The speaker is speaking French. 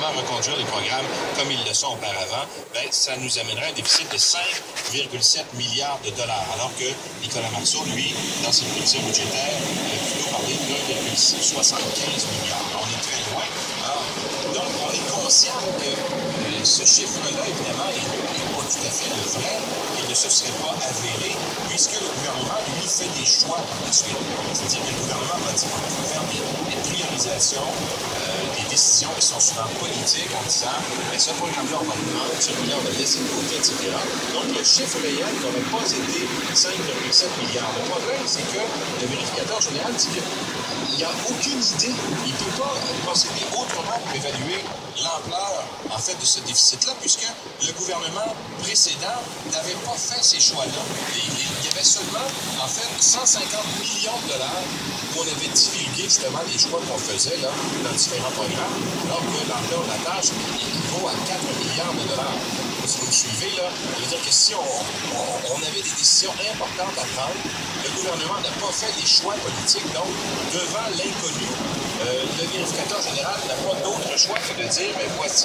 sans reconduire les programmes comme ils le sont auparavant, ça nous amènerait un déficit de 5,7 milliards de dollars, alors que Nicolas Marceau, lui, dans ses prévisions budgétaires, a plutôt parlé de 1,75 milliards. On est très loin. Alors, donc, on est conscient que ce chiffre-là, évidemment, n'est pas tout à fait le vrai et ne se serait pas avéré, puisque le gouvernement, lui, fait des choix par la suite. C'est-à-dire que le gouvernement va dire qu'on va faire des priorisations, des décisions qui sont souvent politiques en disant ce programme-là, on va le prendre, ce programme-là, on va le laisser de côté, etc. Donc, le chiffre réel n'aurait pas été 5,7 milliards. Le problème, c'est que le vérificateur général dit qu'il n'y a aucune idée. Il ne peut pas procéder autrement pour évaluer l'ampleur, en fait, de ce déficit-là, puisque le gouvernement précédent n'avait pas fait ces choix-là. Il y avait seulement, en fait, 150 millions de dollars où on avait divulgué justement les choix qu'on faisait là, dans différents programmes, alors que l'ampleur de la tâche vaut à 4 milliards de dollars. Si vous me suivez, là, ça veut dire que si on avait des décisions importantes à prendre, le gouvernement n'a pas fait les choix politiques, donc devant l'inconnu, le vérificateur général n'a pas d'autre choix que de dire voici